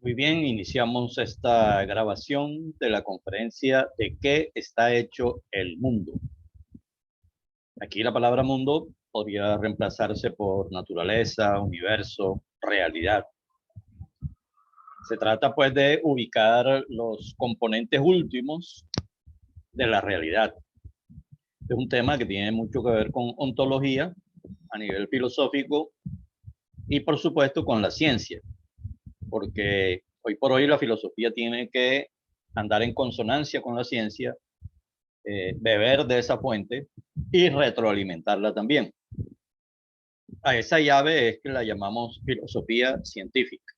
Muy bien, iniciamos esta grabación de la conferencia de qué está hecho el mundo. Aquí la palabra mundo podría reemplazarse por naturaleza, universo, realidad. Se trata pues de ubicar los componentes últimos de la realidad. Es un tema que tiene mucho que ver con ontología a nivel filosófico y por supuesto con la ciencia, porque hoy por hoy la filosofía tiene que andar en consonancia con la ciencia, beber de esa fuente y retroalimentarla también. A esa llave es que la llamamos filosofía científica.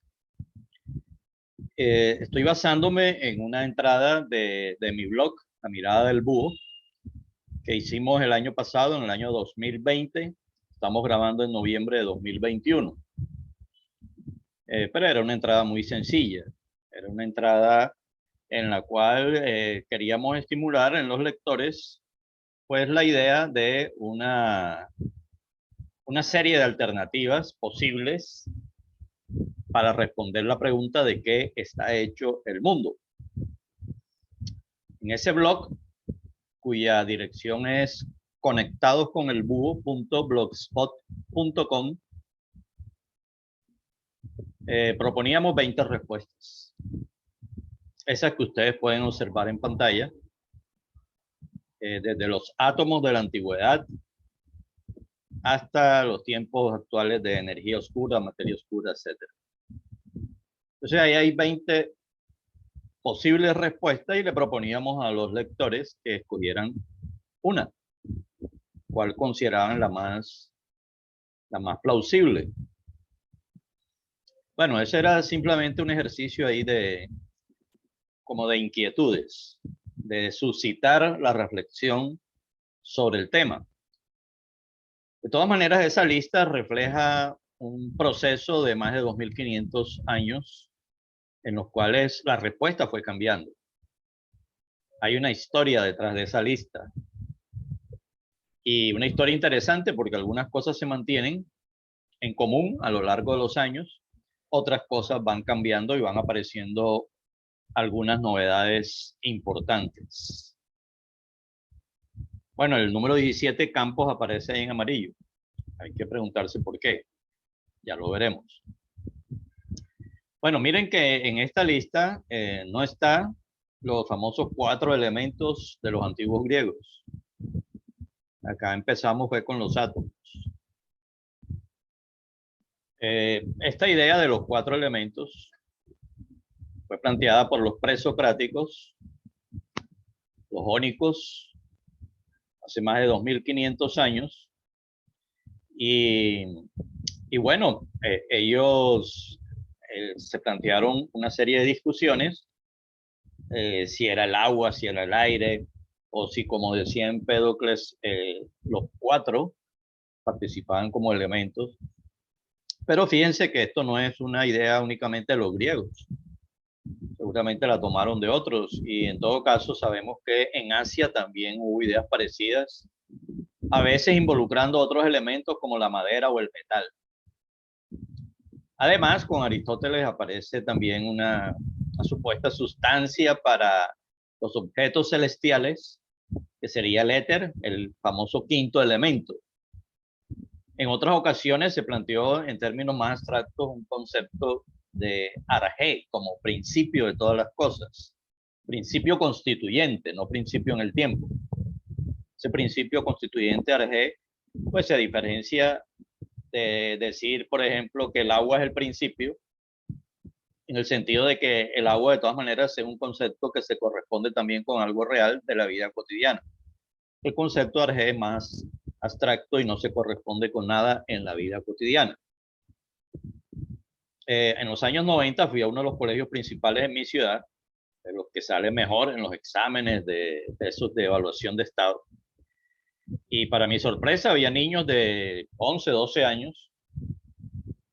Estoy basándome en una entrada de mi blog, La Mirada del Búho, que hicimos el año pasado, en el año 2020. Estamos grabando en noviembre de 2021. Pero era una entrada muy sencilla. Era una entrada en la cual queríamos estimular en los lectores pues la idea de una serie de alternativas posibles para responder la pregunta de qué está hecho el mundo. En ese blog, cuya dirección es conectadosconelbúho.blogspot.com, proponíamos 20 respuestas. Esas que ustedes pueden observar en pantalla, desde los átomos de la antigüedad hasta los tiempos actuales de energía oscura, materia oscura, etc. Entonces ahí hay 20 posibles respuestas y le proponíamos a los lectores que escogieran una, cuál consideraban la más plausible. Bueno, ese era simplemente un ejercicio ahí como de inquietudes, de suscitar la reflexión sobre el tema. De todas maneras, esa lista refleja un proceso de más de 2500 años en los cuales la respuesta fue cambiando. Hay una historia detrás de esa lista. Y una historia interesante porque algunas cosas se mantienen en común a lo largo de los años, otras cosas van cambiando y van apareciendo algunas novedades importantes. Bueno, el número 17, Campos, aparece ahí en amarillo. Hay que preguntarse por qué. Ya lo veremos. Bueno, miren que en esta lista no están los famosos 4 elementos de los antiguos griegos. Acá empezamos fue con los átomos. Esta idea de los 4 elementos fue planteada por los presocráticos, los jónicos, hace más de 2500 años. Y bueno, ellos se plantearon una serie de discusiones, si era el agua, si era el aire, o si, como decía Empédocles, los 4 participaban como elementos. Pero fíjense que esto no es una idea únicamente de los griegos. Seguramente la tomaron de otros, y en todo caso sabemos que en Asia también hubo ideas parecidas, a veces involucrando otros elementos como la madera o el metal. Además, con Aristóteles aparece también una supuesta sustancia para los objetos celestiales, que sería el éter, el famoso 5º elemento. En otras ocasiones se planteó en términos más abstractos un concepto de arjé como principio de todas las cosas, principio constituyente, no principio en el tiempo. Ese principio constituyente arjé pues se diferencia de decir, por ejemplo, que el agua es el principio, en el sentido de que el agua de todas maneras es un concepto que se corresponde también con algo real de la vida cotidiana. El concepto arjé es más abstracto y no se corresponde con nada en la vida cotidiana. En los años 90 fui a uno de los colegios principales en mi ciudad, de los que sale mejor en los exámenes de esos de evaluación de estado. Y para mi sorpresa había niños de 11, 12 años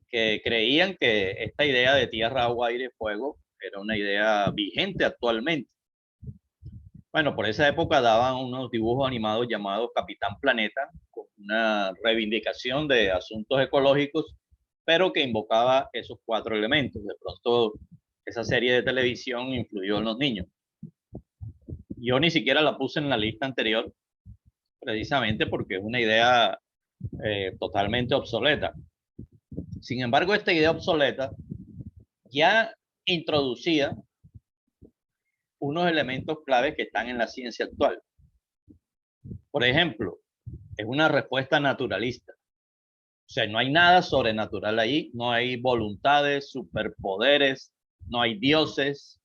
que creían que esta idea de tierra, agua, aire, fuego era una idea vigente actualmente. Bueno, por esa época daban unos dibujos animados llamados Capitán Planeta, con una reivindicación de asuntos ecológicos, pero que invocaba esos 4 elementos. De pronto esa serie de televisión influyó en los niños. Yo ni siquiera la puse en la lista anterior, precisamente porque es una idea totalmente obsoleta. Sin embargo, esta idea obsoleta ya introducía unos elementos claves que están en la ciencia actual. Por ejemplo, es una respuesta naturalista. O sea, no hay nada sobrenatural ahí, no hay voluntades, superpoderes, no hay dioses,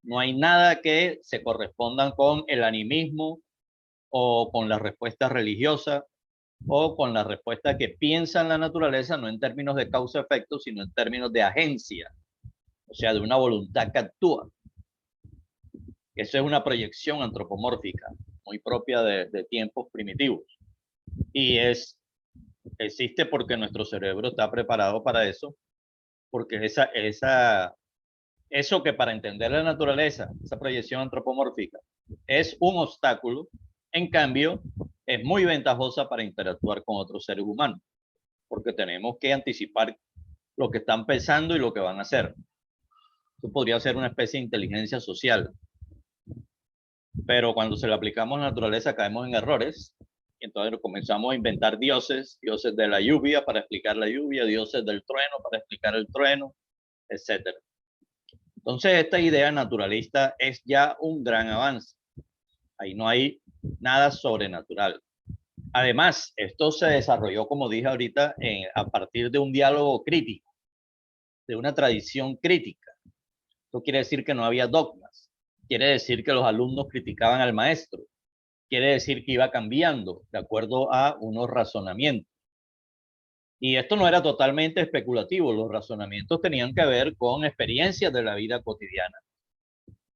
no hay nada que se correspondan con el animismo o con la respuesta religiosa o con la respuesta que piensa en la naturaleza, no en términos de causa-efecto, sino en términos de agencia, o sea, de una voluntad que actúa. Eso es una proyección antropomórfica, muy propia de tiempos primitivos. Y existe porque nuestro cerebro está preparado para eso, porque eso que para entender la naturaleza, esa proyección antropomórfica, es un obstáculo, en cambio, es muy ventajosa para interactuar con otros seres humanos, porque tenemos que anticipar lo que están pensando y lo que van a hacer. Eso podría ser una especie de inteligencia social. Pero cuando se lo aplicamos a la naturaleza caemos en errores. Y entonces comenzamos a inventar dioses, dioses de la lluvia para explicar la lluvia, dioses del trueno para explicar el trueno, etc. Entonces esta idea naturalista es ya un gran avance. Ahí no hay nada sobrenatural. Además, esto se desarrolló, como dije ahorita, a partir de un diálogo crítico, de una tradición crítica. Esto quiere decir que no había dogmas. Quiere decir que los alumnos criticaban al maestro. Quiere decir que iba cambiando de acuerdo a unos razonamientos. Y esto no era totalmente especulativo. Los razonamientos tenían que ver con experiencias de la vida cotidiana,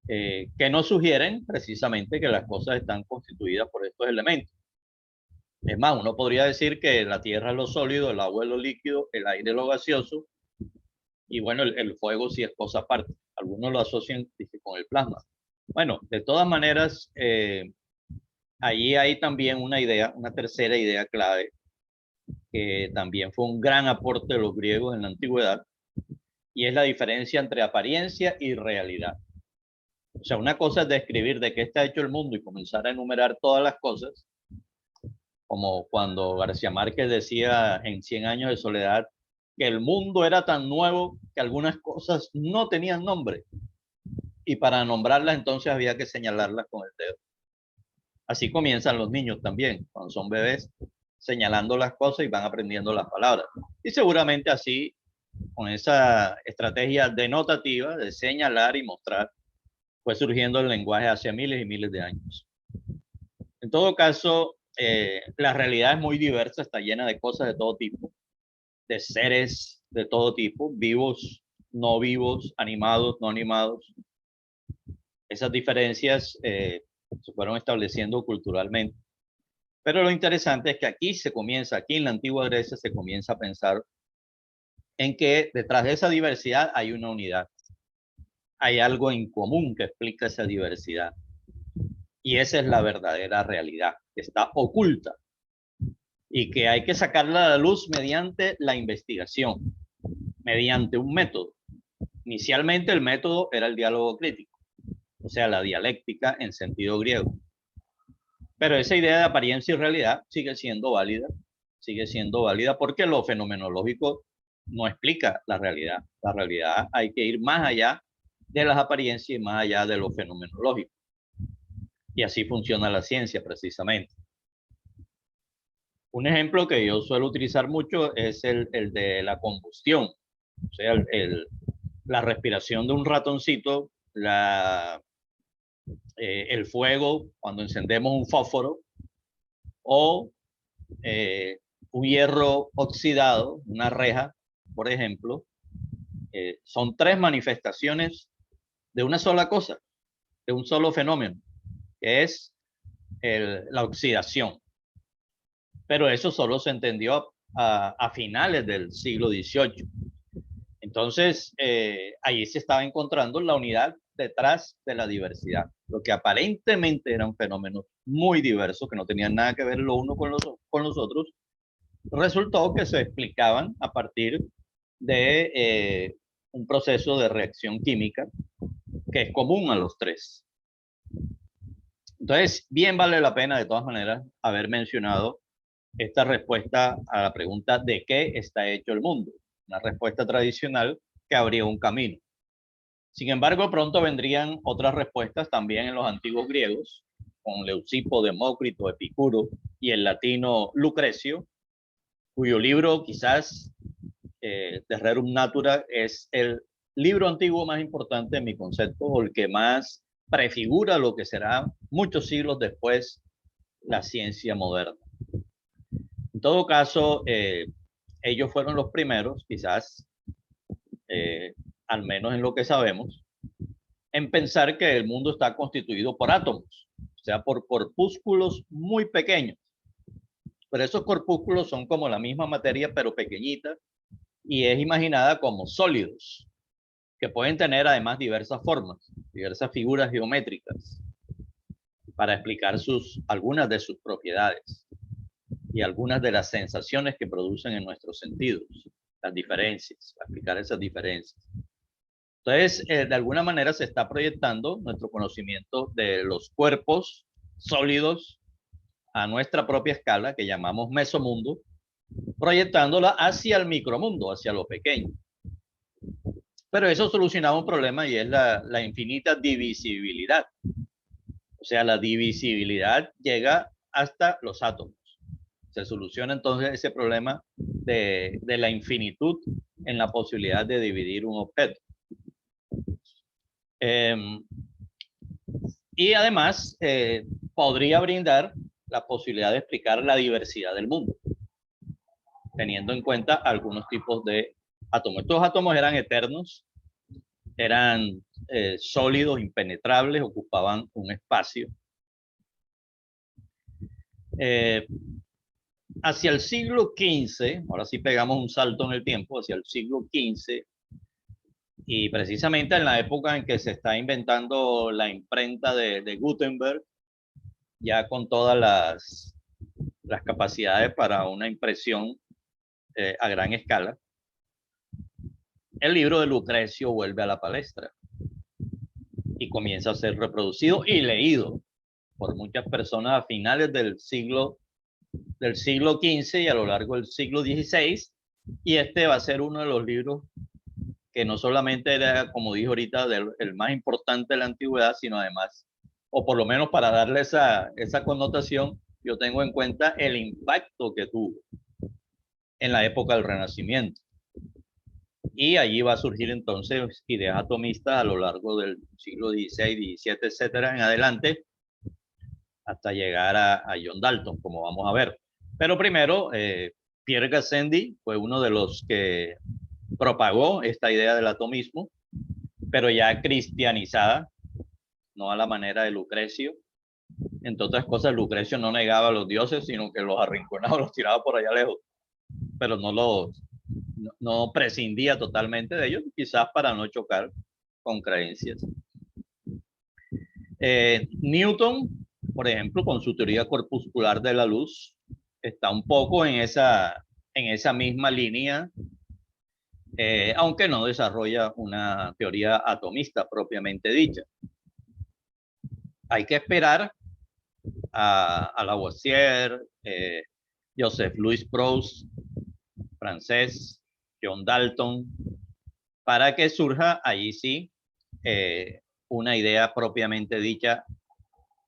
que nos sugieren precisamente que las cosas están constituidas por estos elementos. Es más, uno podría decir que la tierra es lo sólido, el agua es lo líquido, el aire es lo gaseoso, y bueno, el fuego sí es cosa aparte. Algunos lo asocian con el plasma. Bueno, de todas maneras, allí hay también una idea, una tercera idea clave, que también fue un gran aporte de los griegos en la antigüedad, y es la diferencia entre apariencia y realidad. O sea, una cosa es describir de qué está hecho el mundo y comenzar a enumerar todas las cosas, como cuando García Márquez decía en 100 años de soledad que el mundo era tan nuevo que algunas cosas no tenían nombre, y para nombrarlas entonces había que señalarlas con el dedo. Así comienzan los niños también, cuando son bebés, señalando las cosas y van aprendiendo las palabras. Y seguramente así, con esa estrategia denotativa de señalar y mostrar, fue surgiendo el lenguaje hace miles y miles de años. En todo caso, la realidad es muy diversa, está llena de cosas de todo tipo, de seres de todo tipo, vivos, no vivos, animados, no animados. Esas diferencias se fueron estableciendo culturalmente. Pero lo interesante es que aquí en la antigua Grecia se comienza a pensar en que detrás de esa diversidad hay una unidad. Hay algo en común que explica esa diversidad. Y esa es la verdadera realidad, que está oculta y que hay que sacarla a la luz mediante la investigación, mediante un método. Inicialmente el método era el diálogo crítico, o sea, la dialéctica en sentido griego. Pero esa idea de apariencia y realidad sigue siendo válida porque lo fenomenológico no explica la realidad. La realidad hay que ir más allá de las apariencias y más allá de lo fenomenológico. Y así funciona la ciencia precisamente. Un ejemplo que yo suelo utilizar mucho es el de la combustión, o sea, la respiración de un ratoncito, el fuego cuando encendemos un fósforo o un hierro oxidado, una reja, por ejemplo, son tres manifestaciones de una sola cosa, de un solo fenómeno, que es la oxidación. Pero eso solo se entendió a finales del siglo XVIII. Entonces, allí se estaba encontrando la unidad detrás de la diversidad. Lo que aparentemente eran fenómenos muy diversos, que no tenían nada que ver lo uno con los otros, resultó que se explicaban a partir de un proceso de reacción química que es común a los tres. Entonces, bien vale la pena de todas maneras haber mencionado esta respuesta a la pregunta ¿de qué está hecho el mundo? Una respuesta tradicional que abría un camino. Sin embargo, pronto vendrían otras respuestas también en los antiguos griegos, con Leucipo, Demócrito, Epicuro y el latino Lucrecio, cuyo libro quizás de Rerum Natura es el libro antiguo más importante en mi concepto, o el que más prefigura lo que será muchos siglos después la ciencia moderna. En todo caso, ellos fueron los primeros, quizás, al menos en lo que sabemos, en pensar que el mundo está constituido por átomos, o sea, por corpúsculos muy pequeños. Pero esos corpúsculos son como la misma materia, pero pequeñita, y es imaginada como sólidos, que pueden tener además diversas formas, diversas figuras geométricas, para explicar algunas de sus propiedades y algunas de las sensaciones que producen en nuestros sentidos, las diferencias, para explicar esas diferencias. Entonces, de alguna manera se está proyectando nuestro conocimiento de los cuerpos sólidos a nuestra propia escala, que llamamos mesomundo, proyectándola hacia el micromundo, hacia lo pequeño. Pero eso solucionaba un problema, y es la infinita divisibilidad. O sea, la divisibilidad llega hasta los átomos. Se soluciona entonces ese problema de la infinitud en la posibilidad de dividir un objeto. Y además podría brindar la posibilidad de explicar la diversidad del mundo, teniendo en cuenta algunos tipos de átomos. Estos átomos eran eternos, eran sólidos, impenetrables, ocupaban un espacio. Hacia el siglo XV, ahora sí pegamos un salto en el tiempo, hacia el siglo XV, y precisamente en la época en que se está inventando la imprenta de Gutenberg, ya con todas las capacidades para una impresión a gran escala, el libro de Lucrecio vuelve a la palestra y comienza a ser reproducido y leído por muchas personas a finales del siglo XV y a lo largo del siglo XVI, y este va a ser uno de los libros que no solamente era, como dije ahorita, el más importante de la antigüedad, sino además, o por lo menos para darle esa connotación, yo tengo en cuenta el impacto que tuvo en la época del Renacimiento. Y allí va a surgir entonces ideas atomistas a lo largo del siglo XVI, XVII, etcétera, en adelante, hasta llegar a John Dalton, como vamos a ver. Pero primero, Pierre Gassendi fue uno de los que propagó esta idea del atomismo, pero ya cristianizada, no a la manera de Lucrecio. Entre otras cosas, Lucrecio no negaba a los dioses, sino que los arrinconaba, los tiraba por allá lejos, pero no prescindía totalmente de ellos, quizás para no chocar con creencias. Newton, por ejemplo, con su teoría corpuscular de la luz, está un poco en esa misma línea, aunque no desarrolla una teoría atomista propiamente dicha. Hay que esperar a Lavoisier, Joseph Louis Proust, francés, John Dalton, para que surja allí sí una idea propiamente dicha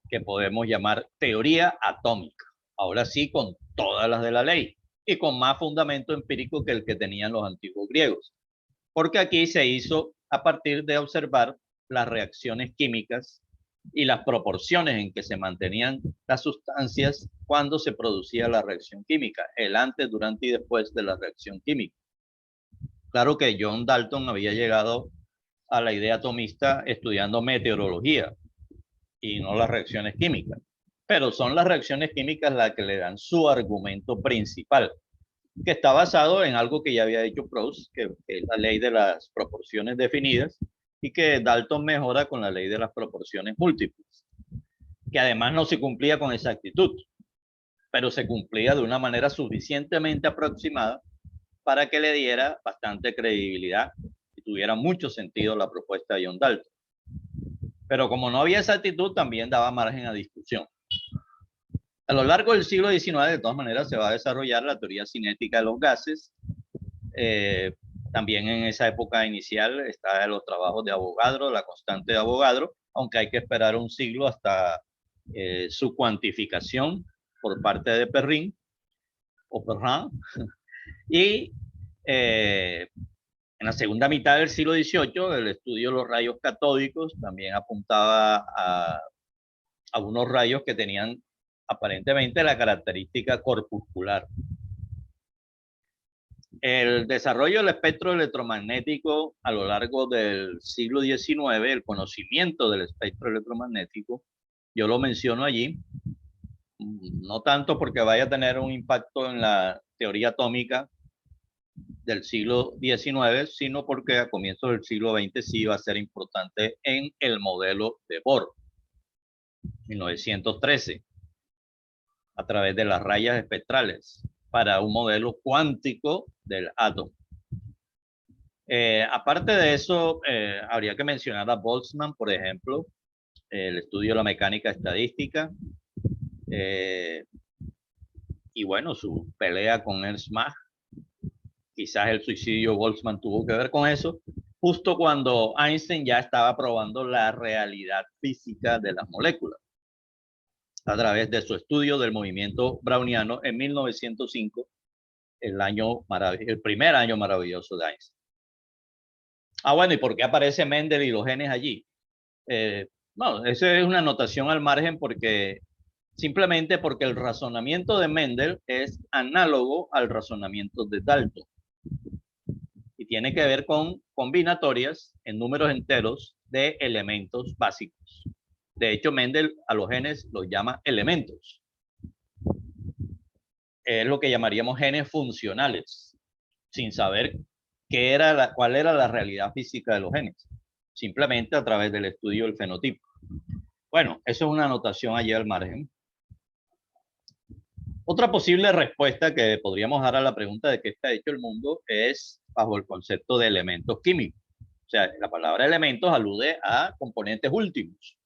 que podemos llamar teoría atómica. Ahora sí, con todas las de la ley y con más fundamento empírico que el que tenían los antiguos griegos. Porque aquí se hizo a partir de observar las reacciones químicas y las proporciones en que se mantenían las sustancias cuando se producía la reacción química, el antes, durante y después de la reacción química. Claro que John Dalton había llegado a la idea atomista estudiando meteorología y no las reacciones químicas, pero son las reacciones químicas las que le dan su argumento principal, que está basado en algo que ya había hecho Proust, que es la ley de las proporciones definidas, y que Dalton mejora con la ley de las proporciones múltiples, que además no se cumplía con exactitud, pero se cumplía de una manera suficientemente aproximada para que le diera bastante credibilidad. tuviera mucho sentido la propuesta de John Dalton. Pero como no había esa actitud, también daba margen a discusión. A lo largo del siglo XIX, de todas maneras, se va a desarrollar la teoría cinética de los gases. También en esa época inicial están los trabajos de Avogadro, la constante de Avogadro, aunque hay que esperar un siglo hasta su cuantificación por parte de Perrin o Perrin. Y en la segunda mitad del siglo XVIII, el estudio de los rayos catódicos también apuntaba a unos rayos que tenían aparentemente la característica corpuscular. El desarrollo del espectro electromagnético a lo largo del siglo XIX, el conocimiento del espectro electromagnético, yo lo menciono allí, no tanto porque vaya a tener un impacto en la teoría atómica del siglo XIX, sino porque a comienzos del siglo XX sí va a ser importante en el modelo de Bohr, 1913, a través de las rayas espectrales, para un modelo cuántico del átomo. Aparte de eso, habría que mencionar a Boltzmann, por ejemplo, el estudio de la mecánica estadística, y bueno, su pelea con Ernst Mach. Quizás el suicidio de Boltzmann tuvo que ver con eso, justo cuando Einstein ya estaba probando la realidad física de las moléculas, a través de su estudio del movimiento browniano en 1905, el primer año maravilloso de Einstein. Bueno, ¿y por qué aparece Mendel y los genes allí? No, esa es una anotación al margen simplemente porque el razonamiento de Mendel es análogo al razonamiento de Dalton. Y tiene que ver con combinatorias en números enteros de elementos básicos. De hecho, Mendel a los genes los llama elementos. Es lo que llamaríamos genes funcionales, sin saber cuál era la realidad física de los genes, simplemente a través del estudio del fenotipo. Bueno, eso es una anotación allí al margen. Otra posible respuesta que podríamos dar a la pregunta de qué está hecho el mundo es bajo el concepto de elementos químicos. O sea, la palabra elementos alude a componentes últimos.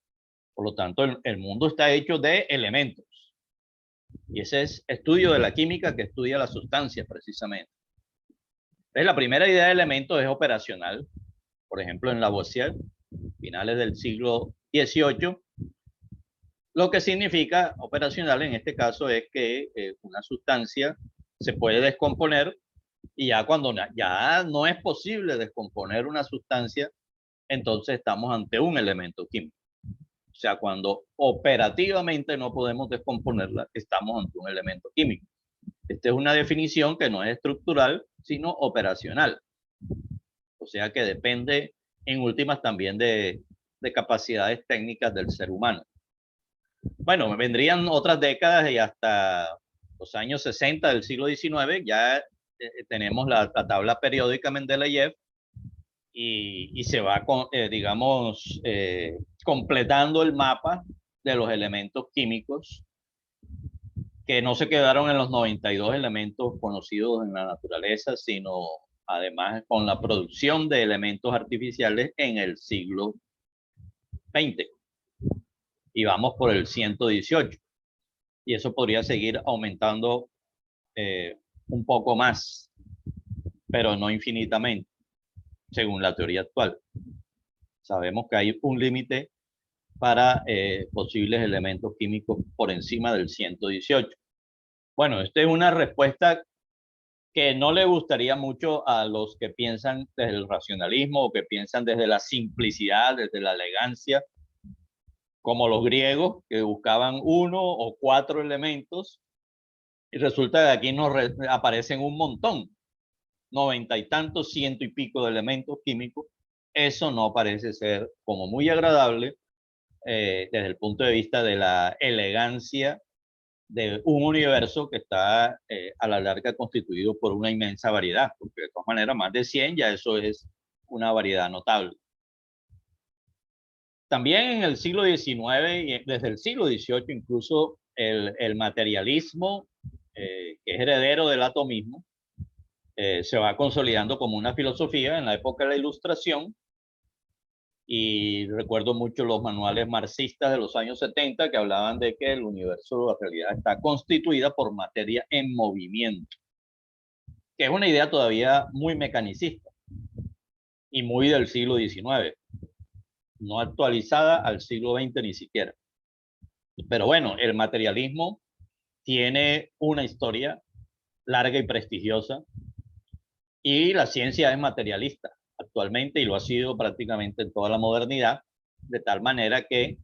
Por lo tanto, el mundo está hecho de elementos. Y ese es estudio de la química que estudia las sustancias precisamente. Entonces, la primera idea de elementos es operacional. Por ejemplo, en Lavoisier, finales del siglo XVIII, lo que significa operacional en este caso es que una sustancia se puede descomponer y ya cuando ya no es posible descomponer una sustancia, entonces estamos ante un elemento químico. O sea, cuando operativamente no podemos descomponerla, estamos ante un elemento químico. Esta es una definición que no es estructural, sino operacional. O sea que depende en últimas también de capacidades técnicas del ser humano. Bueno, vendrían otras décadas y hasta los años 60 del siglo XIX ya tenemos la tabla periódica Mendeleev y se va, digamos, completando el mapa de los elementos químicos que no se quedaron en los 92 elementos conocidos en la naturaleza, sino además con la producción de elementos artificiales en el siglo XX. Y vamos por el 118. Y eso podría seguir aumentando un poco más, pero no infinitamente, según la teoría actual. Sabemos que hay un límite para posibles elementos químicos por encima del 118. Bueno, esta es una respuesta que no le gustaría mucho a los que piensan desde el racionalismo o que piensan desde la simplicidad, desde la elegancia, como los griegos que buscaban 1 o 4 elementos y resulta que aquí nos aparecen un montón, 90 y tantos, 100 y pico de elementos químicos. Eso no parece ser como muy agradable desde el punto de vista de la elegancia de un universo que está a la larga constituido por una inmensa variedad, porque de todas maneras más de 100 ya eso es una variedad notable. También en el siglo XIX y desde el siglo XVIII incluso el materialismo, que es heredero del atomismo, se va consolidando como una filosofía en la época de la Ilustración. Y recuerdo mucho los manuales marxistas de los años 70 que hablaban de que el universo, la realidad, está constituida por materia en movimiento, que es una idea todavía muy mecanicista y muy del siglo XIX, no actualizada al siglo XX ni siquiera. Pero bueno, el materialismo tiene una historia larga y prestigiosa, y la ciencia es materialista actualmente y lo ha sido prácticamente en toda la modernidad, de tal manera que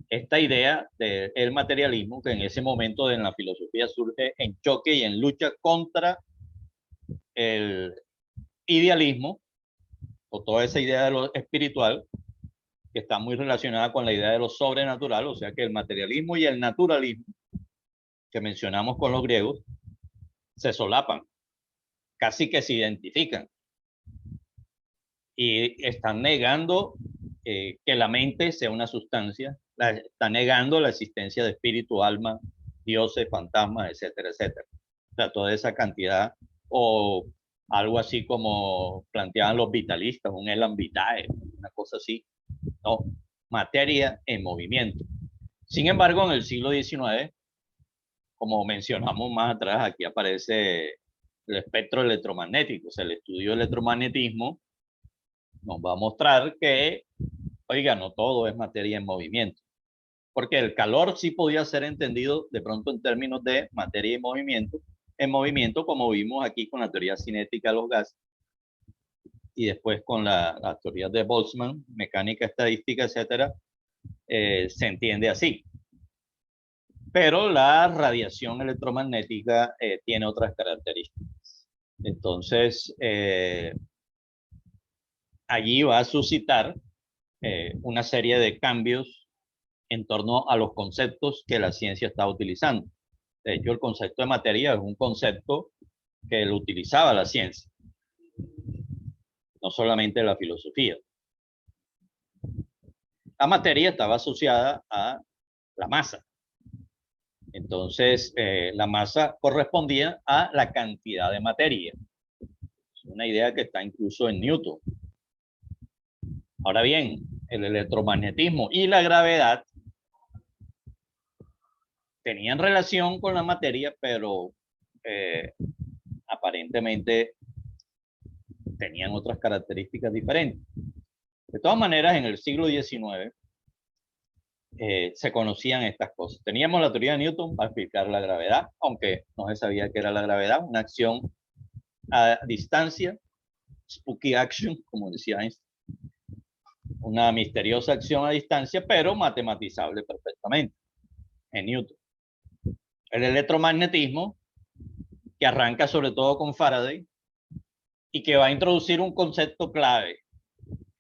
esta idea del materialismo, que en ese momento en la filosofía surge en choque y en lucha contra el idealismo, o toda esa idea de lo espiritual, que está muy relacionada con la idea de lo sobrenatural, o sea que el materialismo y el naturalismo que mencionamos con los griegos se solapan, casi que se identifican, y están negando que la mente sea una sustancia, está negando la existencia de espíritu, alma, dioses, fantasmas, etcétera, etcétera. O sea, toda esa cantidad, o algo así como planteaban los vitalistas, un elam vitae, una cosa así. No, materia en movimiento. Sin embargo, en el siglo XIX, como mencionamos más atrás, aquí aparece el espectro electromagnético, o sea, el estudio del electromagnetismo nos va a mostrar que, oiga, no todo es materia en movimiento, porque el calor sí podía ser entendido de pronto en términos de materia en movimiento como vimos aquí con la teoría cinética de los gases, y después con las teorías de Boltzmann, mecánica estadística, etcétera, se entiende así. Pero la radiación electromagnética tiene otras características. Entonces, allí va a suscitar una serie de cambios en torno a los conceptos que la ciencia está utilizando. De hecho, el concepto de materia es un concepto que lo utilizaba la ciencia, no solamente la filosofía. La materia estaba asociada a la masa. Entonces, la masa correspondía a la cantidad de materia. Es una idea que está incluso en Newton. Ahora bien, el electromagnetismo y la gravedad tenían relación con la materia, pero aparentemente tenían otras características diferentes. De todas maneras, en el siglo XIX se conocían estas cosas. Teníamos la teoría de Newton para explicar la gravedad, aunque no se sabía qué era la gravedad, una acción a distancia, spooky action, como decía Einstein, una misteriosa acción a distancia, pero matematizable perfectamente en Newton. El electromagnetismo, que arranca sobre todo con Faraday y que va a introducir un concepto clave,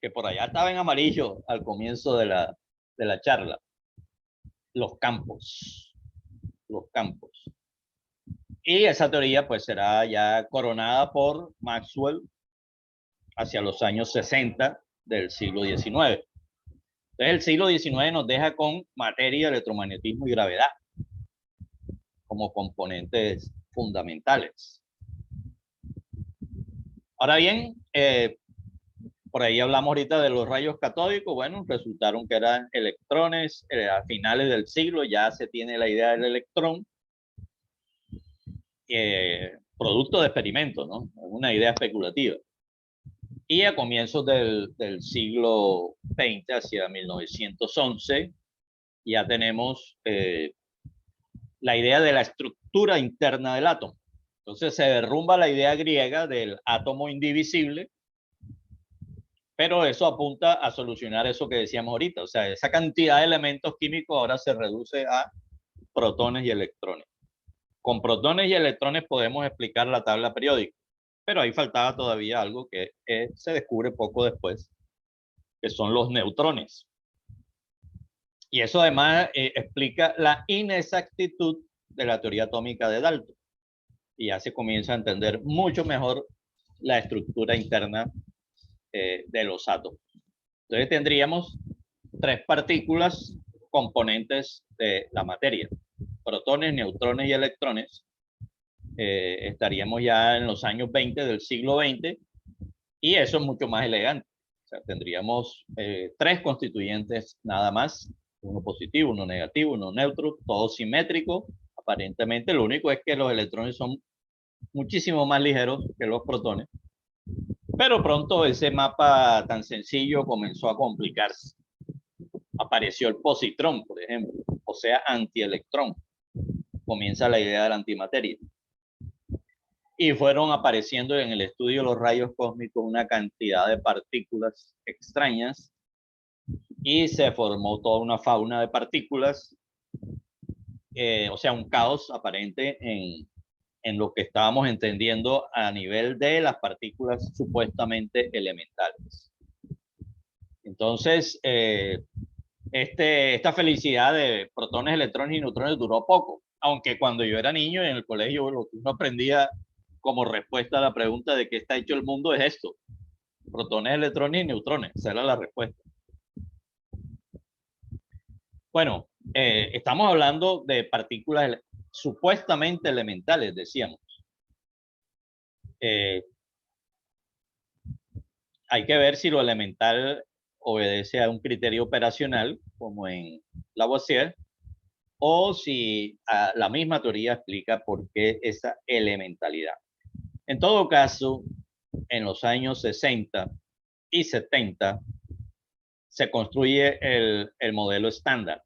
que por allá estaba en amarillo al comienzo de la charla: los campos. Los campos. Y esa teoría pues será ya coronada por Maxwell hacia los años 60 del siglo XIX. Entonces el siglo XIX nos deja con materia, electromagnetismo y gravedad como componentes fundamentales. Ahora bien, por ahí hablamos ahorita de los rayos catódicos. Bueno, resultaron que eran electrones. A finales del siglo ya se tiene la idea del electrón, producto de experimentos, ¿no? Una idea especulativa. Y a comienzos del siglo XX, hacia 1911, ya tenemos la idea de la estructura interna del átomo. Entonces se derrumba la idea griega del átomo indivisible, pero eso apunta a solucionar eso que decíamos ahorita. O sea, esa cantidad de elementos químicos ahora se reduce a protones y electrones. Con protones y electrones podemos explicar la tabla periódica, pero ahí faltaba todavía algo que se descubre poco después, que son los neutrones. Y eso además explica la inexactitud de la teoría atómica de Dalton. Y ya se comienza a entender mucho mejor la estructura interna de los átomos. Entonces tendríamos tres partículas componentes de la materia: protones, neutrones y electrones, estaríamos ya en los años 20 del siglo XX, y eso es mucho más elegante. O sea, tendríamos 3 constituyentes nada más, uno positivo, uno negativo, uno neutro, todo simétrico. Aparentemente lo único es que los electrones son muchísimo más ligeros que los protones, pero pronto ese mapa tan sencillo comenzó a complicarse. Apareció el positrón, por ejemplo, o sea, antielectrón. Comienza la idea de la antimateria. Y fueron apareciendo en el estudio de los rayos cósmicos una cantidad de partículas extrañas, y se formó toda una fauna de partículas, o sea, un caos aparente en lo que estábamos entendiendo a nivel de las partículas supuestamente elementales. Entonces, esta felicidad de protones, electrones y neutrones duró poco, aunque cuando yo era niño en el colegio lo que uno aprendía como respuesta a la pregunta de qué está hecho el mundo es esto: protones, electrones y neutrones. Esa era la respuesta. Bueno, estamos hablando de partículas supuestamente elementales, decíamos. Hay que ver si lo elemental obedece a un criterio operacional, como en Lavoisier, o si la misma teoría explica por qué esa elementalidad. En todo caso, en los años 60 y 70 se construye el modelo estándar,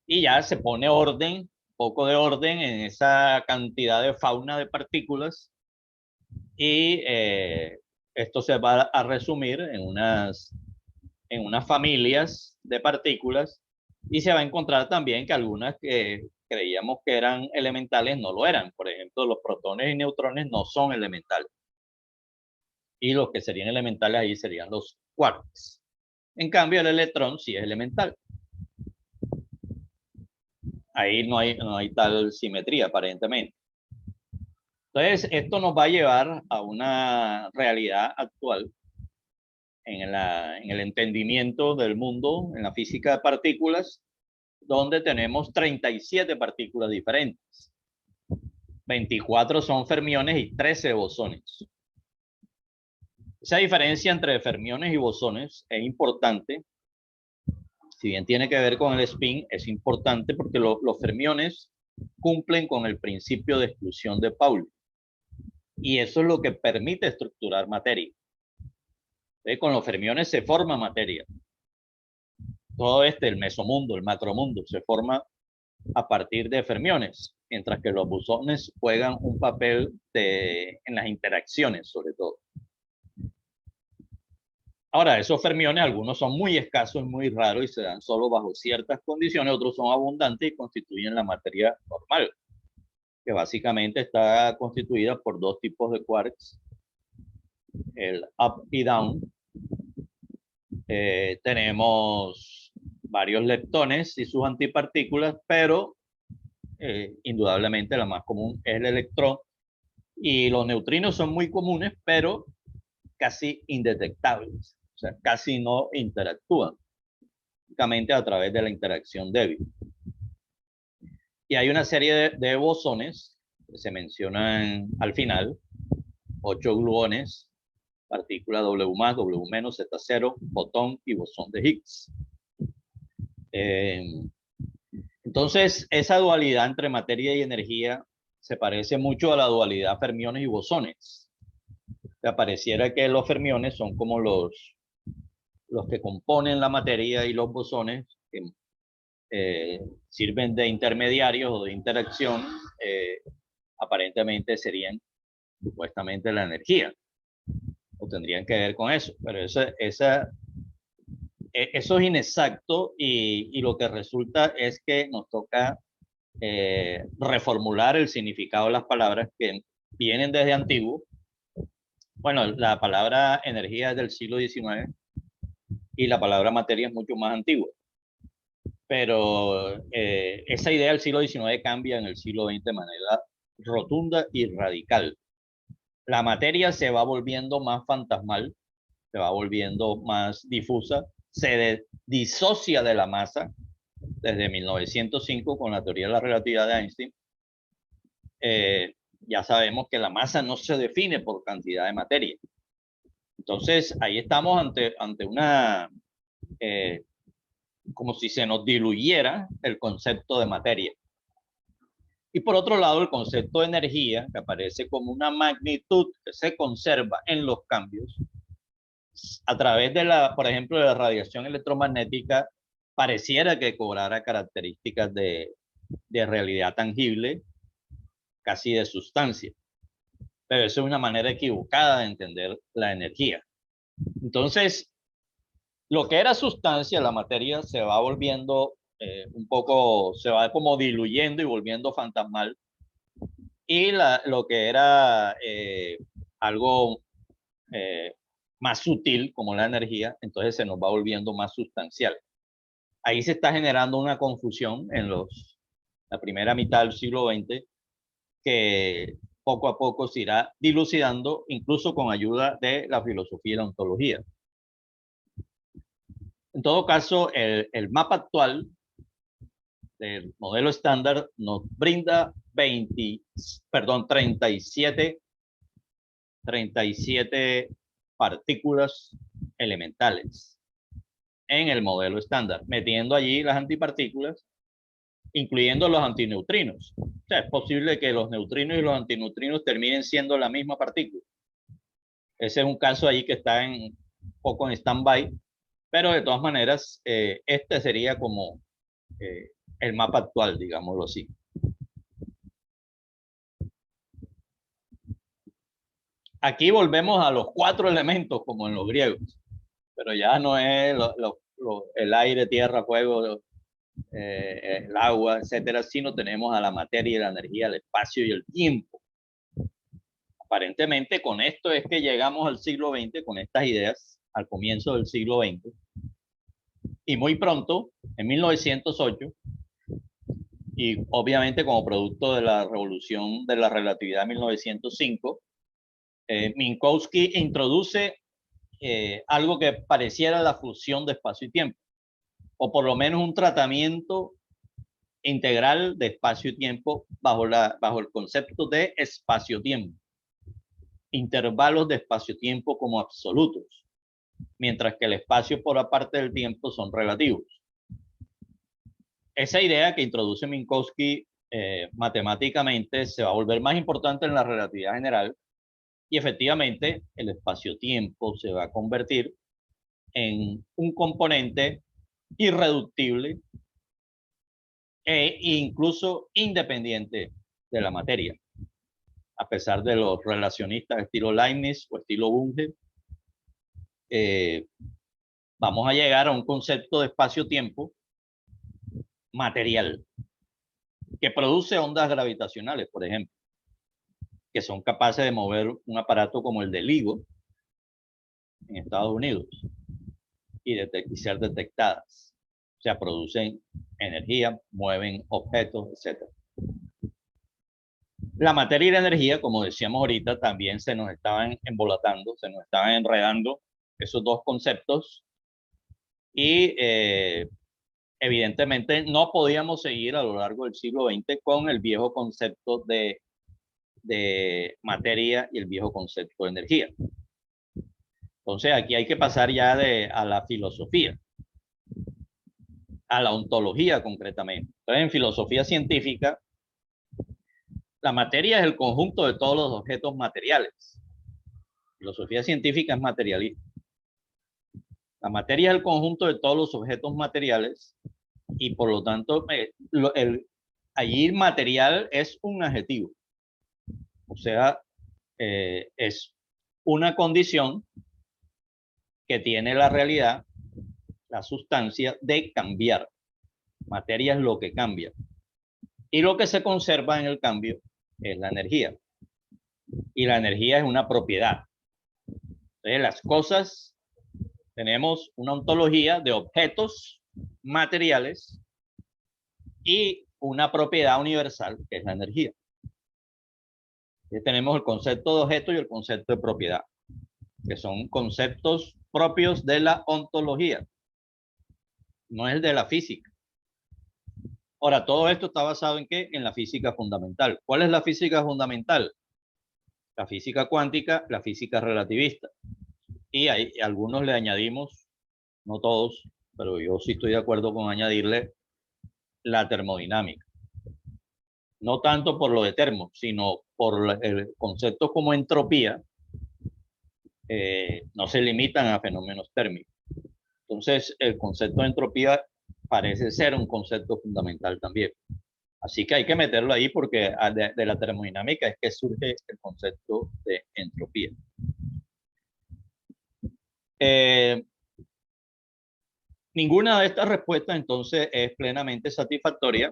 y ya se pone orden, poco de orden en esa cantidad de fauna de partículas, y esto se va a resumir en unas familias de partículas, y se va a encontrar también que algunas que creíamos que eran elementales no lo eran. Por ejemplo, los protones y neutrones no son elementales, y los que serían elementales ahí serían los quarks. En cambio, el electrón sí es elemental. Ahí no hay tal simetría aparentemente. Entonces, esto nos va a llevar a una realidad actual en el entendimiento del mundo, en la física de partículas, donde tenemos 37 partículas diferentes. 24 son fermiones y 13 bosones. Esa diferencia entre fermiones y bosones es importante. Si bien tiene que ver con el spin, es importante porque los fermiones cumplen con el principio de exclusión de Pauli, y eso es lo que permite estructurar materia. Con los fermiones se forma materia. Todo el mesomundo, el macromundo, se forma a partir de fermiones, mientras que los bosones juegan un papel en las interacciones, sobre todo. Ahora, esos fermiones, algunos son muy escasos, muy raros y se dan solo bajo ciertas condiciones, otros son abundantes y constituyen la materia normal, que básicamente está constituida por 2 tipos de quarks, el up y down. Tenemos varios leptones y sus antipartículas, pero indudablemente la más común es el electrón, y los neutrinos son muy comunes, pero casi indetectables, o sea, casi no interactúan, únicamente a través de la interacción débil. Y hay una serie de bosones que se mencionan al final, 8 gluones, partícula W+, W-, Z0, fotón y bosón de Higgs. Entonces, esa dualidad entre materia y energía se parece mucho a la dualidad fermiones y bosones. Que pareciera que los fermiones son como los que componen la materia, y los bosones que sirven de intermediarios o de interacción, aparentemente serían supuestamente la energía, o tendrían que ver con eso, pero eso es inexacto, y lo que resulta es que nos toca reformular el significado de las palabras que vienen desde antiguo. Bueno, la palabra energía es del siglo XIX y la palabra materia es mucho más antigua, pero esa idea del siglo XIX cambia en el siglo XX de manera rotunda y radical. La materia se va volviendo más fantasmal, se va volviendo más difusa, se disocia de la masa desde 1905 con la teoría de la relatividad de Einstein. ya sabemos que la masa no se define por cantidad de materia. Entonces, ahí estamos ante una, como si se nos diluyera el concepto de materia. Y por otro lado, el concepto de energía, que aparece como una magnitud que se conserva en los cambios, a través de por ejemplo, de la radiación electromagnética, pareciera que cobrara características de realidad tangible, casi de sustancia. Pero eso es una manera equivocada de entender la energía. Entonces, lo que era sustancia, la materia, se va volviendo un poco, se va como diluyendo y volviendo fantasmal. Y lo que era algo más sutil, como la energía, entonces se nos va volviendo más sustancial. Ahí se está generando una confusión en la primera mitad del siglo XX, que poco a poco se irá dilucidando, incluso con ayuda de la filosofía y la ontología. En todo caso, el mapa actual del modelo estándar nos brinda 37 partículas elementales en el modelo estándar, metiendo allí las antipartículas, incluyendo los antineutrinos. O sea, es posible que los neutrinos y los antineutrinos terminen siendo la misma partícula. Ese es un caso ahí que está un poco en stand-by, pero de todas maneras, este sería como el mapa actual, digámoslo así. Aquí volvemos a los 4 elementos, como en los griegos, pero ya no es el aire, tierra, fuego, el agua, etcétera, sino tenemos a la materia y la energía, el espacio y el tiempo. Aparentemente, con esto es que llegamos al siglo XX, con estas ideas, al comienzo del siglo XX. Y muy pronto, en 1908, y obviamente como producto de la revolución de la relatividad de 1905, Minkowski introduce algo que pareciera la fusión de espacio y tiempo, o por lo menos un tratamiento integral de espacio y tiempo bajo el concepto de espacio-tiempo, intervalos de espacio-tiempo como absolutos, mientras que el espacio por aparte del tiempo son relativos. Esa idea que introduce Minkowski matemáticamente se va a volver más importante en la relatividad general, y efectivamente el espacio-tiempo se va a convertir en un componente irreductible e incluso independiente de la materia. A pesar de los relacionistas estilo Leibniz o estilo Bunge, vamos a llegar a un concepto de espacio-tiempo material que produce ondas gravitacionales, por ejemplo, que son capaces de mover un aparato como el del LIGO en Estados Unidos y ser detectadas. O sea, producen energía, mueven objetos, etc. La materia y la energía, como decíamos ahorita, también se nos estaban embolatando, se nos estaban enredando esos dos conceptos, y evidentemente no podíamos seguir a lo largo del siglo XX con el viejo concepto de materia y el viejo concepto de energía. Entonces aquí hay que pasar ya a la filosofía, a la ontología concretamente. Entonces en filosofía científica, la materia es el conjunto de todos los objetos materiales. Filosofía científica es materialista. La materia es el conjunto de todos los objetos materiales, y por lo tanto allí material es un adjetivo. O sea, es una condición que tiene la realidad, la sustancia, de cambiar. Materia es lo que cambia. Y lo que se conserva en el cambio es la energía. Y la energía es una propiedad. Entonces, las cosas, tenemos una ontología de objetos materiales y una propiedad universal, que es la energía. Entonces, tenemos el concepto de objeto y el concepto de propiedad, que son conceptos propios de la ontología, no es de la física. Ahora, todo esto está basado en ¿qué? En la física fundamental. ¿Cuál es la física fundamental? La física cuántica, la física relativista. Y a algunos le añadimos, no todos, pero yo sí estoy de acuerdo con añadirle la termodinámica. No tanto por lo de termo, sino por el concepto como entropía, no se limitan a fenómenos térmicos. Entonces, el concepto de entropía parece ser un concepto fundamental también. Así que hay que meterlo ahí porque de la termodinámica es que surge el concepto de entropía. Ninguna de estas respuestas entonces es plenamente satisfactoria.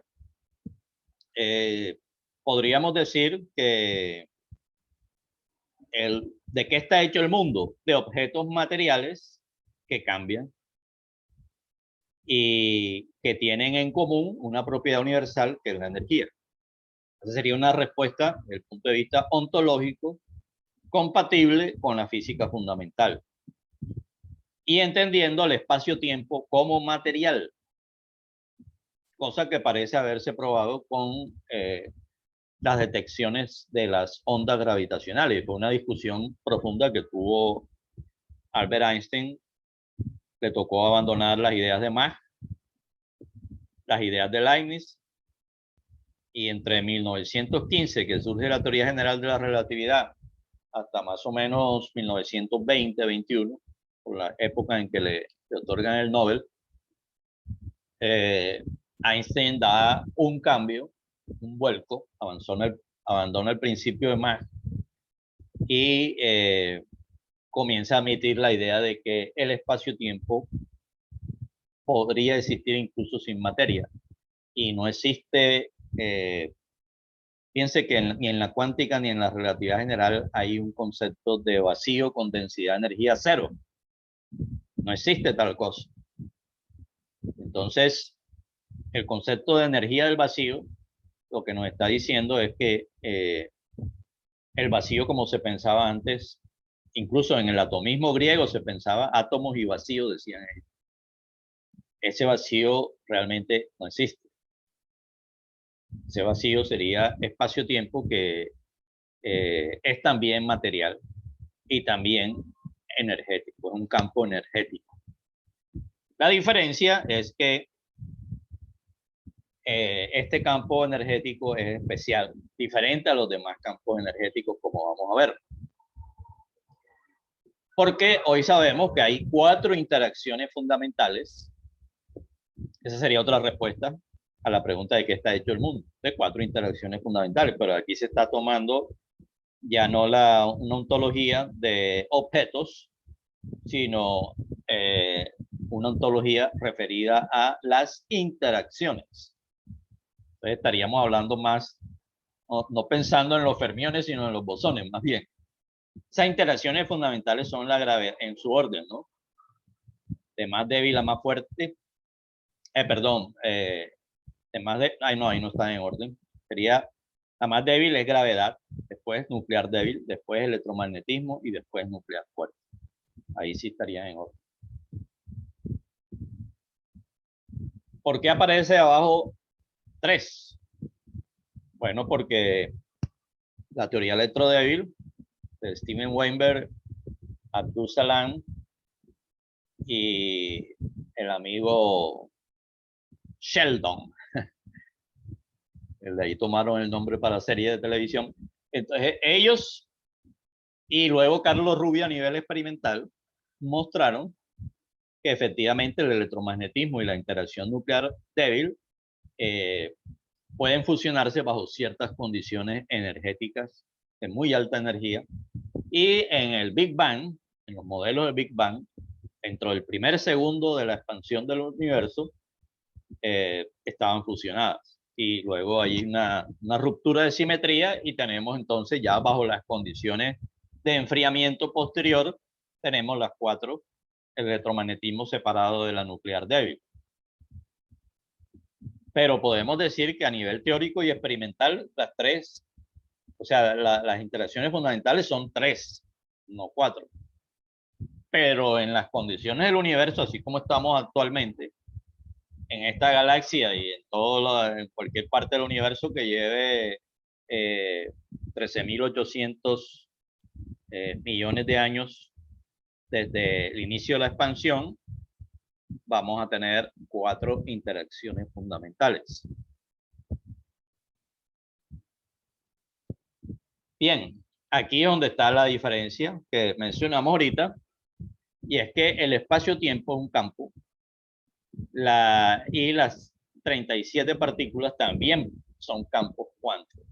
Podríamos decir que ¿de qué está hecho el mundo? De objetos materiales que cambian y que tienen en común una propiedad universal que es la energía. Esa sería una respuesta desde el punto de vista ontológico compatible con la física fundamental y entendiendo el espacio-tiempo como material, cosa que parece haberse probado con las detecciones de las ondas gravitacionales. Fue una discusión profunda que tuvo Albert Einstein. Le tocó abandonar las ideas de Mach, las ideas de Leibniz, y entre 1915, que surge la teoría general de la relatividad, hasta más o menos 1920-21, por la época en que le otorgan el Nobel, Einstein da un cambio, un vuelco, abandona el principio de Mach y comienza a admitir la idea de que el espacio-tiempo podría existir incluso sin materia. Y no existe, piense que ni en la cuántica ni en la relatividad general hay un concepto de vacío con densidad de energía cero. No existe tal cosa. Entonces, el concepto de energía del vacío lo que nos está diciendo es que el vacío, como se pensaba antes, incluso en el atomismo griego se pensaba átomos y vacío, decían ellos. Ese vacío realmente no existe. Ese vacío sería espacio-tiempo que es también material y también energético, es un campo energético. La diferencia es que este campo energético es especial, diferente a los demás campos energéticos, como vamos a ver. Porque hoy sabemos que hay 4 interacciones fundamentales. Esa sería otra respuesta a la pregunta de qué está hecho el mundo, de 4 interacciones fundamentales, pero aquí se está tomando ya no una ontología de objetos, sino una ontología referida a las interacciones. Entonces estaríamos hablando más, no pensando en los fermiones, sino en los bosones, más bien. Esas interacciones fundamentales son la gravedad en su orden, ¿no? De más débil a más fuerte. De más de, no, ahí no está en orden. Sería la más débil es gravedad, después nuclear débil, después electromagnetismo y después nuclear fuerte. Ahí sí estaría en orden. ¿Por qué aparece abajo 3? Bueno, porque la teoría electrodébil de Steven Weinberg, Abdul Salam y el amigo Sheldon, de ahí tomaron el nombre para serie de televisión. Entonces ellos y luego Carlos Rubio a nivel experimental mostraron que efectivamente el electromagnetismo y la interacción nuclear débil pueden fusionarse bajo ciertas condiciones energéticas de muy alta energía. Y en el Big Bang, en los modelos del Big Bang, dentro del primer segundo de la expansión del universo, estaban fusionadas. Y luego hay una ruptura de simetría y tenemos entonces ya bajo las condiciones de enfriamiento posterior, tenemos las 4, el electromagnetismo separado de la nuclear débil. Pero podemos decir que a nivel teórico y experimental, las 3, o sea, las interacciones fundamentales son 3, no 4. Pero en las condiciones del universo, así como estamos actualmente, en esta galaxia y en cualquier parte del universo que lleve 13.800 millones de años desde el inicio de la expansión, vamos a tener 4 interacciones fundamentales. Bien, aquí es donde está la diferencia que mencionamos ahorita, y es que el espacio-tiempo es un campo, y las 37 partículas también son campos cuánticos,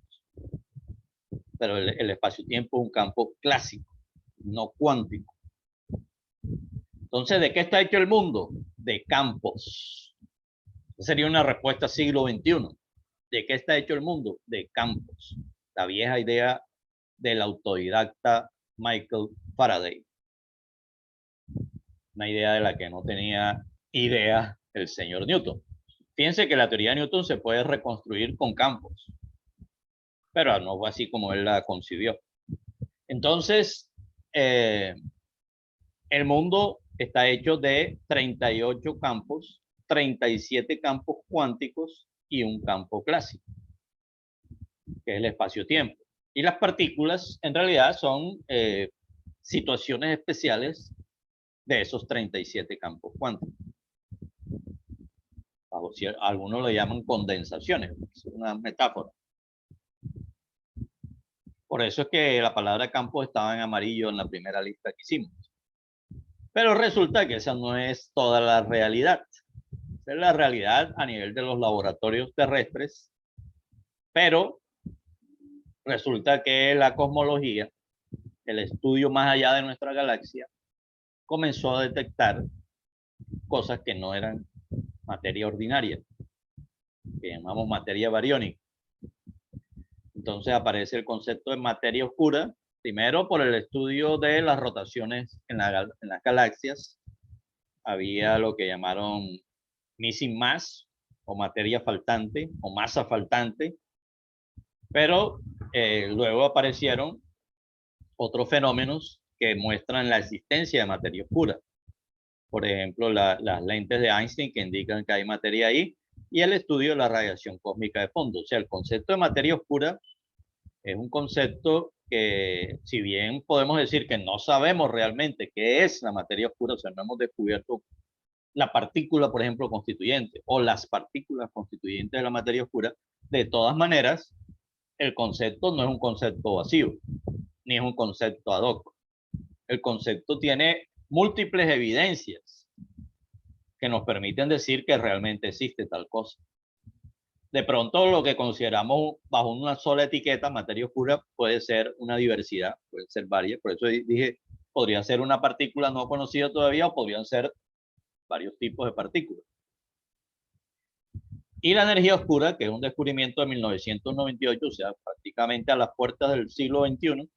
pero el espacio-tiempo es un campo clásico, no cuántico. Entonces, ¿de qué está hecho el mundo? De campos. Esa sería una respuesta siglo XXI. ¿De qué está hecho el mundo? De campos. La vieja idea del autodidacta Michael Faraday. Una idea de la que no tenía idea el señor Newton. Fíjense que la teoría de Newton se puede reconstruir con campos, pero no fue así como él la concibió. Entonces, el mundo está hecho de 38 campos, 37 campos cuánticos y un campo clásico, que es el espacio-tiempo. Y las partículas, en realidad, son situaciones especiales de esos 37 campos cuánticos. Algunos lo llaman condensaciones, es una metáfora. Por eso es que la palabra campo estaba en amarillo en la primera lista que hicimos. Pero resulta que esa no es toda la realidad. Esa es la realidad a nivel de los laboratorios terrestres, pero resulta que la cosmología, el estudio más allá de nuestra galaxia, comenzó a detectar cosas que no eran materia ordinaria, que llamamos materia bariónica. Entonces aparece el concepto de materia oscura, primero por el estudio de las rotaciones en las galaxias. Había lo que llamaron missing mass, o materia faltante, o masa faltante, pero luego aparecieron otros fenómenos que muestran la existencia de materia oscura. Por ejemplo, las lentes de Einstein que indican que hay materia ahí, y el estudio de la radiación cósmica de fondo. O sea, el concepto de materia oscura es un concepto que, si bien podemos decir que no sabemos realmente qué es la materia oscura, o sea, no hemos descubierto la partícula, por ejemplo, constituyente, o las partículas constituyentes de la materia oscura, de todas maneras, el concepto no es un concepto vacío, ni es un concepto ad hoc. El concepto tiene múltiples evidencias que nos permiten decir que realmente existe tal cosa. De pronto, lo que consideramos bajo una sola etiqueta, materia oscura, puede ser una diversidad, puede ser varias. Por eso dije, podría ser una partícula no conocida todavía, o podrían ser varios tipos de partículas. Y la energía oscura, que es un descubrimiento de 1998, o sea, prácticamente a las puertas del siglo XXI,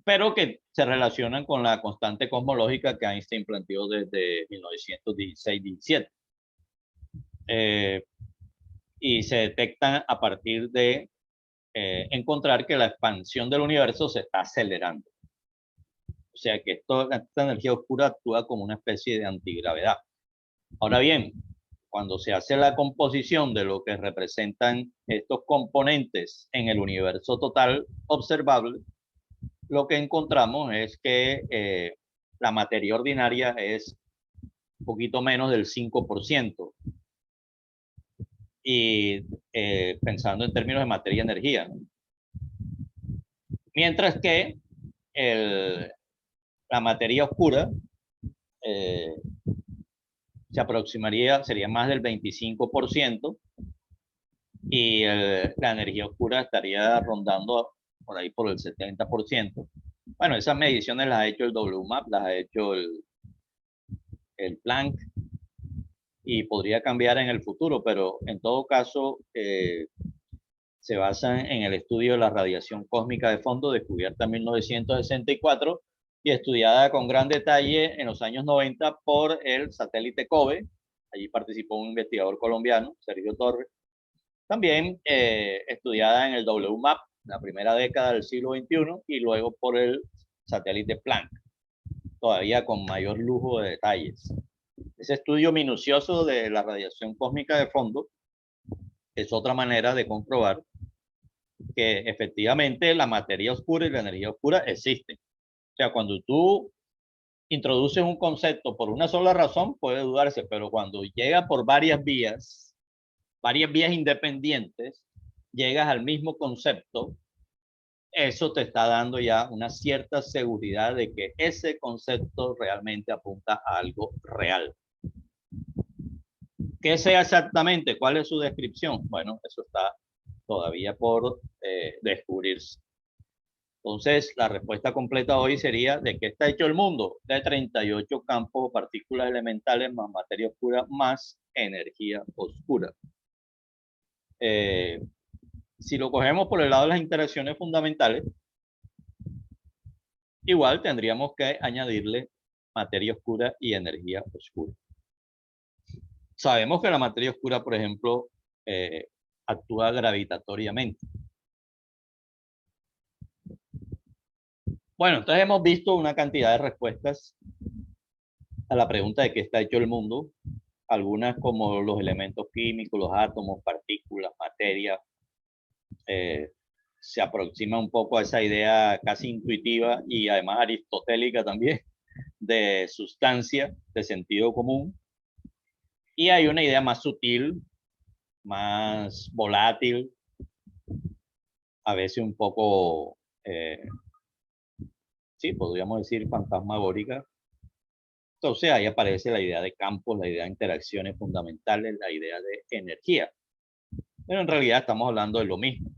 pero que se relacionan con la constante cosmológica que Einstein planteó desde 1916-17. Y se detectan a partir de encontrar que la expansión del universo se está acelerando. O sea que esta energía oscura actúa como una especie de antigravedad. Ahora bien, cuando se hace la composición de lo que representan estos componentes en el universo total observable, lo que encontramos es que la materia ordinaria es un poquito menos del 5%. Y pensando en términos de materia-energía. Mientras que la materia oscura se aproximaría, sería más del 25%, y la energía oscura estaría rondando por ahí por el 70%. Bueno, esas mediciones las ha hecho el WMAP, las ha hecho el Planck, y podría cambiar en el futuro, pero en todo caso se basan en el estudio de la radiación cósmica de fondo, descubierta en 1964 y estudiada con gran detalle en los años 90 por el satélite COBE. Allí participó un investigador colombiano, Sergio Torres. También estudiada en el WMAP, la primera década del siglo XXI, y luego por el satélite Planck, todavía con mayor lujo de detalles. Ese estudio minucioso de la radiación cósmica de fondo es otra manera de comprobar que efectivamente la materia oscura y la energía oscura existen. O sea, cuando tú introduces un concepto por una sola razón, puede dudarse, pero cuando llega por varias vías independientes, llegas al mismo concepto, eso te está dando ya una cierta seguridad de que ese concepto realmente apunta a algo real. ¿Qué sea exactamente? ¿Cuál es su descripción? Bueno, eso está todavía por descubrirse. Entonces, la respuesta completa hoy sería: ¿de qué está hecho el mundo? De 38 campos o partículas elementales más materia oscura más energía oscura. Si lo cogemos por el lado de las interacciones fundamentales, igual tendríamos que añadirle materia oscura y energía oscura. Sabemos que la materia oscura, por ejemplo, actúa gravitatoriamente. Bueno, entonces hemos visto una cantidad de respuestas a la pregunta de qué está hecho el mundo. Algunas como los elementos químicos, los átomos, partículas, materia. Se aproxima un poco a esa idea casi intuitiva y además aristotélica también de sustancia, de sentido común. Y hay una idea más sutil, más volátil, a veces un poco, sí, podríamos decir fantasmagórica. Entonces ahí aparece la idea de campos, la idea de interacciones fundamentales, la idea de energía. Pero en realidad estamos hablando de lo mismo.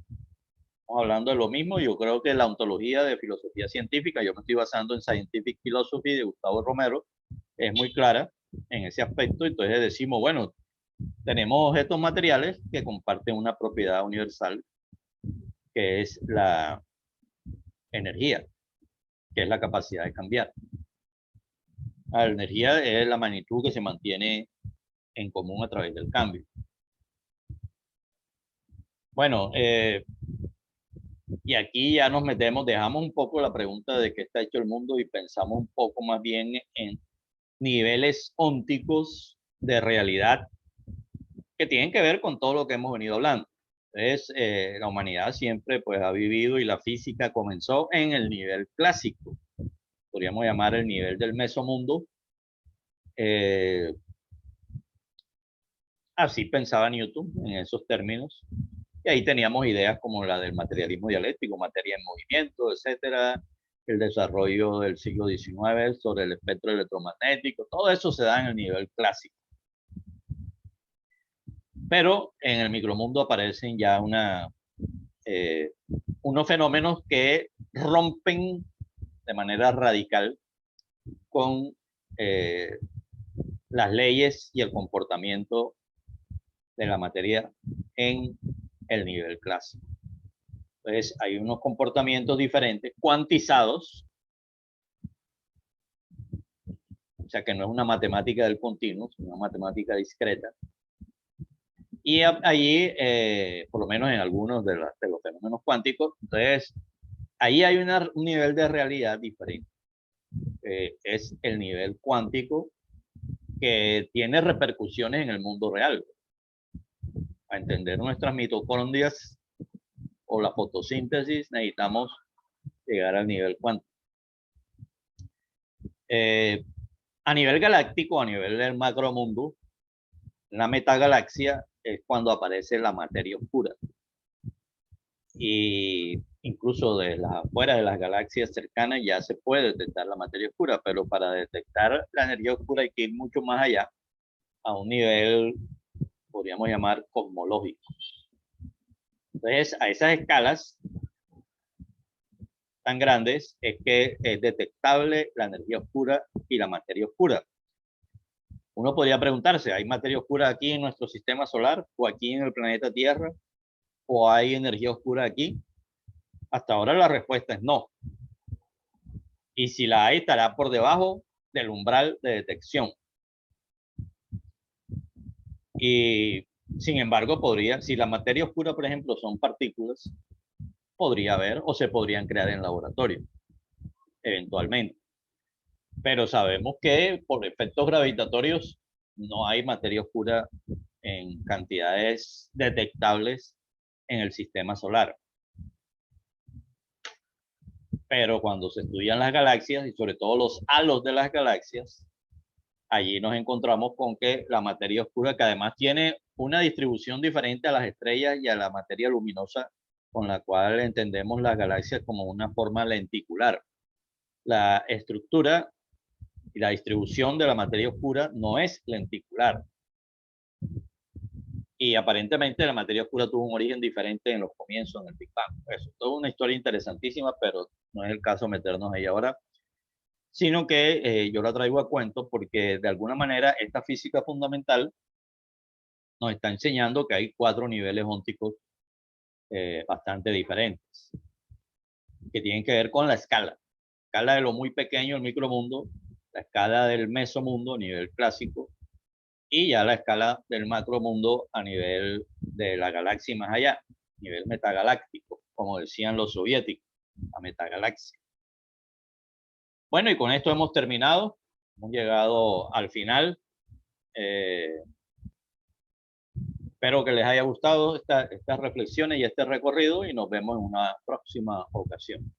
Estamos hablando de lo mismo. Yo creo que la ontología de filosofía científica, yo me estoy basando en Scientific Philosophy de Gustavo Romero, es muy clara en ese aspecto. Entonces decimos, bueno, tenemos objetos materiales que comparten una propiedad universal, que es la energía, que es la capacidad de cambiar. La energía es la magnitud que se mantiene en común a través del cambio. Bueno, y aquí ya nos metemos, dejamos un poco la pregunta de qué está hecho el mundo y pensamos un poco más bien en niveles ónticos de realidad que tienen que ver con todo lo que hemos venido hablando. Entonces, la humanidad siempre pues ha vivido y la física comenzó en el nivel clásico. Podríamos llamar el nivel del mesomundo. Así pensaba Newton en esos términos. Y ahí teníamos ideas como la del materialismo dialéctico, materia en movimiento, etcétera, el desarrollo del siglo XIX sobre el espectro electromagnético, todo eso se da en el nivel clásico. Pero en el micromundo aparecen ya unos fenómenos que rompen de manera radical con las leyes y el comportamiento de la materia en el nivel clásico. Entonces hay unos comportamientos diferentes, cuantizados, o sea que no es una matemática del continuo, es una matemática discreta. Y allí, por lo menos en algunos de los fenómenos cuánticos, entonces ahí hay un nivel de realidad diferente. Es el nivel cuántico que tiene repercusiones en el mundo real. A entender nuestras mitocondrias o la fotosíntesis, necesitamos llegar al nivel cuántico. A nivel galáctico, a nivel del macromundo, la metagalaxia es cuando aparece la materia oscura. Y incluso de las afuera de las galaxias cercanas ya se puede detectar la materia oscura, pero para detectar la energía oscura hay que ir mucho más allá, a un nivel, podríamos llamar, cosmológico. Entonces, a esas escalas tan grandes es que es detectable la energía oscura y la materia oscura. Uno podría preguntarse, ¿hay materia oscura aquí en nuestro sistema solar o aquí en el planeta Tierra? ¿O hay energía oscura aquí? Hasta ahora la respuesta es no. Y si la hay, estará por debajo del umbral de detección. Y sin embargo, si la materia oscura, por ejemplo, son partículas, podría haber o se podrían crear en laboratorio, eventualmente. Pero sabemos que por efectos gravitatorios no hay materia oscura en cantidades detectables en el sistema solar. Pero cuando se estudian las galaxias y sobre todo los halos de las galaxias, allí nos encontramos con que la materia oscura, que además tiene una distribución diferente a las estrellas y a la materia luminosa, con la cual entendemos las galaxias como una forma lenticular. La estructura y la distribución de la materia oscura no es lenticular. Y aparentemente la materia oscura tuvo un origen diferente en los comienzos, en el Big Bang. Eso es toda una historia interesantísima, pero no es el caso meternos ahí ahora, sino que yo la traigo a cuento porque de alguna manera esta física fundamental nos está enseñando que hay 4 niveles ópticos bastante diferentes, que tienen que ver con la escala de lo muy pequeño, el micromundo, la escala del mesomundo, nivel clásico, y ya la escala del macromundo a nivel de la galaxia y más allá, nivel metagaláctico, como decían los soviéticos, la metagalaxia. Bueno, y con esto hemos terminado, hemos llegado al final. Espero que les haya gustado estas reflexiones y este recorrido y nos vemos en una próxima ocasión.